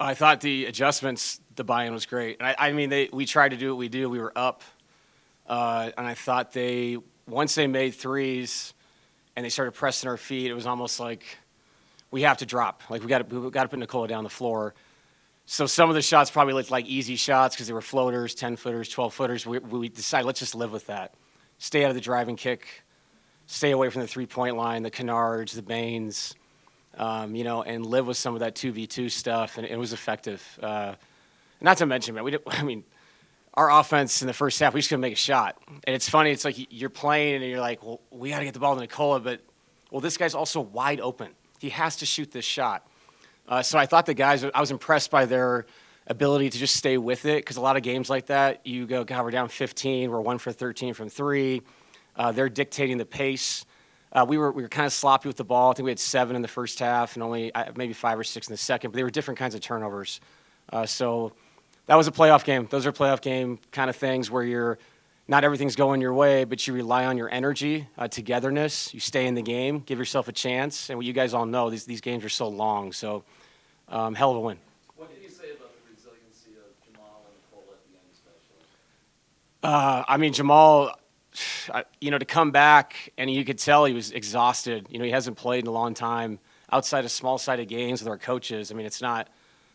I thought the adjustments, the buy-in was great. And I mean, we tried to do what we do. We were up, and I thought once they made threes and they started pressing our feet, it was almost like we have to drop. Like we got to put Nikola down the floor. So some of the shots probably looked like easy shots because they were floaters, 10-footers, 12-footers. We decided let's just live with that. Stay out of the driving kick. Stay away from the three-point line, the Kennards, the Baines, and live with some of that 2v2 stuff, and it was effective. Not to mention, man, our offense in the first half, we just couldn't make a shot. And it's funny, it's like you're playing and you're like, well, we got to get the ball to Nikola, but, well, this guy's also wide open. He has to shoot this shot. So I thought I was impressed by their ability to just stay with it, because a lot of games like that, you go, God, we're down 15, we're 1 for 13 from three. They're dictating the pace. We were kind of sloppy with the ball. I think we had 7 in the first half and only maybe 5 or 6 in the second, but they were different kinds of turnovers. So that was a playoff game. Those are playoff game kind of things where not everything's going your way, but you rely on your energy, togetherness. You stay in the game, give yourself a chance. And what you guys all know, these games are so long. So hell of a win. What can you say about the resiliency of Jamal and Nikola at the end especially? Jamal, to come back, and you could tell he was exhausted. He hasn't played in a long time outside of small-sided games with our coaches.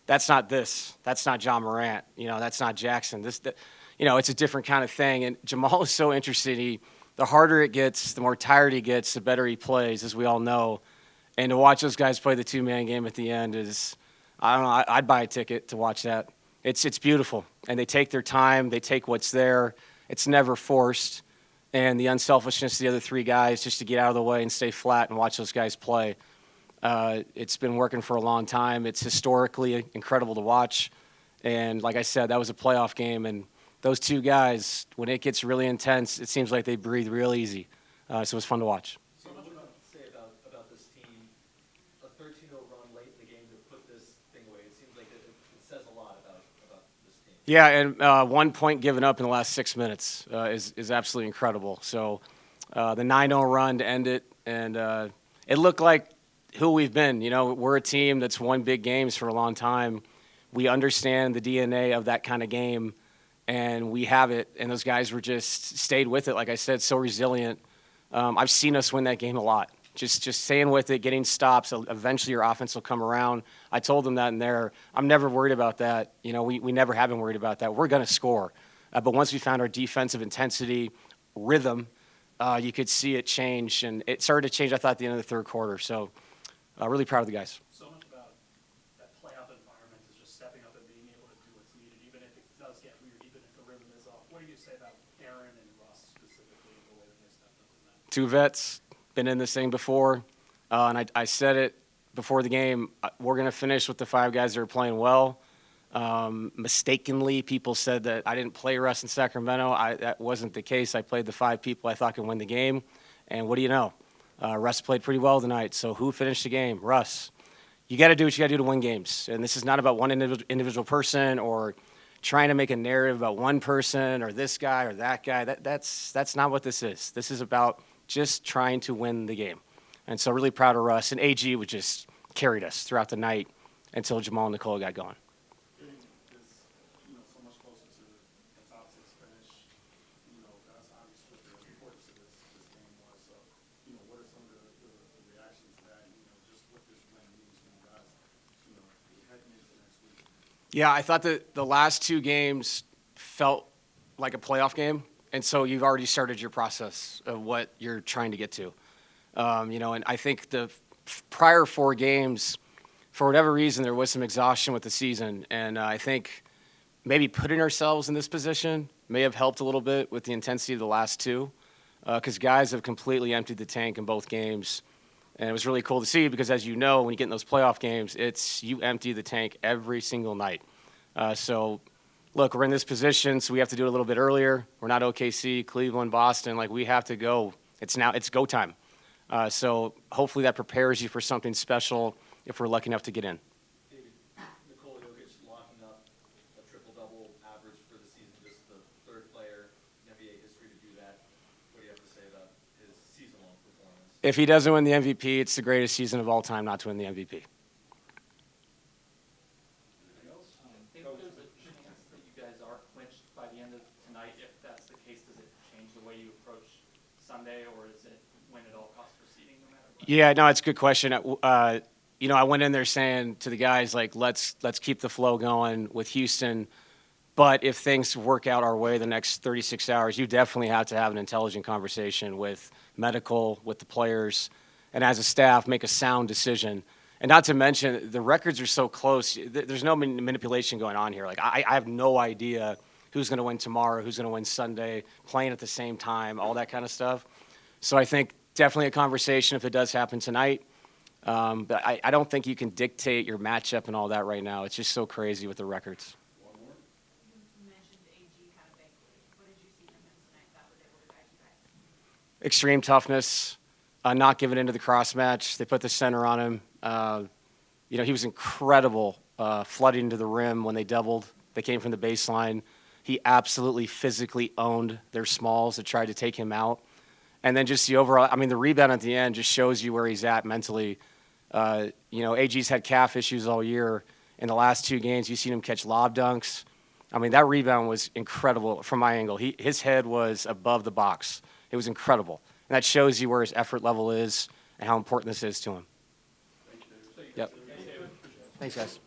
That's not this. That's not John Morant. That's not Jackson. It's a different kind of thing. And Jamal is so interesting. The harder it gets, the more tired he gets, the better he plays, as we all know. And to watch those guys play the two-man game at the end is, I don't know, I'd buy a ticket to watch that. It's beautiful. And they take their time. They take what's there. It's never forced. And the unselfishness of the other three guys just to get out of the way and stay flat and watch those guys play. It's been working for a long time. It's historically incredible to watch. And like I said, that was a playoff game. And those two guys, when it gets really intense, it seems like they breathe real easy. So it was fun to watch. So what about say about this team? A 13-0 run late in the game to put this thing away. It seems like it says a lot about this team. Yeah, and 1 point given up in the last 6 minutes is absolutely incredible. So the 9-0 run to end it, and it looked like who we've been. We're a team that's won big games for a long time. We understand the DNA of that kind of game, and we have it. And those guys were just stayed with it. Like I said, so resilient. I've seen us win that game a lot. Just staying with it, getting stops. Eventually your offense will come around. I told them that in there. I'm never worried about that. We never have been worried about that. We're going to score. But once we found our defensive intensity, rhythm, you could see it change. And it started to change, I thought, at the end of the third quarter. So really proud of the guys. So much about that playoff environment is just stepping up and being able to do what's needed, even if it does get weird, even if the rhythm is off. What do you say about Aaron and Russ specifically, the way that they stepped up in that? Two vets, been in this thing before. And I said it before the game, we're going to finish with the 5 guys that are playing well. Mistakenly, people said that I didn't play Russ in Sacramento. That wasn't the case. I played the 5 people I thought could win the game. And what do you know? Russ played pretty well tonight. So who finished the game? Russ. You got to do what you got to do to win games. And this is not about one individual person or trying to make a narrative about one person or this guy or that guy. That's not what this is. This is about just trying to win the game. And so really proud of Russ. And AG was just carried us throughout the night until Jamal and Nikola got going. Getting this, so much closer to the top 6 finish, that's obviously what the importance of this game was. So, what are some of the reactions to that? Just what this win means for you guys, heading into next week. Yeah, I thought that the last 2 games felt like a playoff game. And so you've already started your process of what you're trying to get to. And I think the prior 4 games, for whatever reason, there was some exhaustion with the season. And I think maybe putting ourselves in this position may have helped a little bit with the intensity of the last 2, because guys have completely emptied the tank in both games. And it was really cool to see because, as you know, when you get in those playoff games, you empty the tank every single night. So, look, we're in this position, so we have to do it a little bit earlier. We're not OKC, Cleveland, Boston. We have to go. It's go time. So hopefully that prepares you for something special if we're lucky enough to get in. David, Nikola Jokic locking up a triple-double average for the season, just the 3rd player in NBA history to do that. What do you have to say about his season-long performance? If he doesn't win the MVP, it's the greatest season of all time not to win the MVP. the way you approach Sunday, or is it win at all costs proceeding no matter what? Yeah, no, it's a good question. I went in there saying to the guys, like, let's keep the flow going with Houston. But if things work out our way the next 36 hours, you definitely have to have an intelligent conversation with medical, with the players, and as a staff, make a sound decision. And not to mention, the records are so close. There's no manipulation going on here. Like, I have no idea who's going to win tomorrow, who's going to win Sunday, playing at the same time, all that kind of stuff. So I think definitely a conversation if it does happen tonight. But I don't think you can dictate your matchup and all that right now. It's just so crazy with the records. You mentioned AG had a big lead. What did you see from him tonight that was able to guide you guys? Extreme toughness, not giving into the cross match. They put the center on him. He was incredible flooding into the rim when they doubled. They came from the baseline. He absolutely physically owned their smalls that tried to take him out. And then just the overall, the rebound at the end just shows you where he's at mentally. AG's had calf issues all year. In the last 2 games, you've seen him catch lob dunks. That rebound was incredible from my angle. His head was above the box. It was incredible. And that shows you where his effort level is and how important this is to him. Yep. Thanks, guys.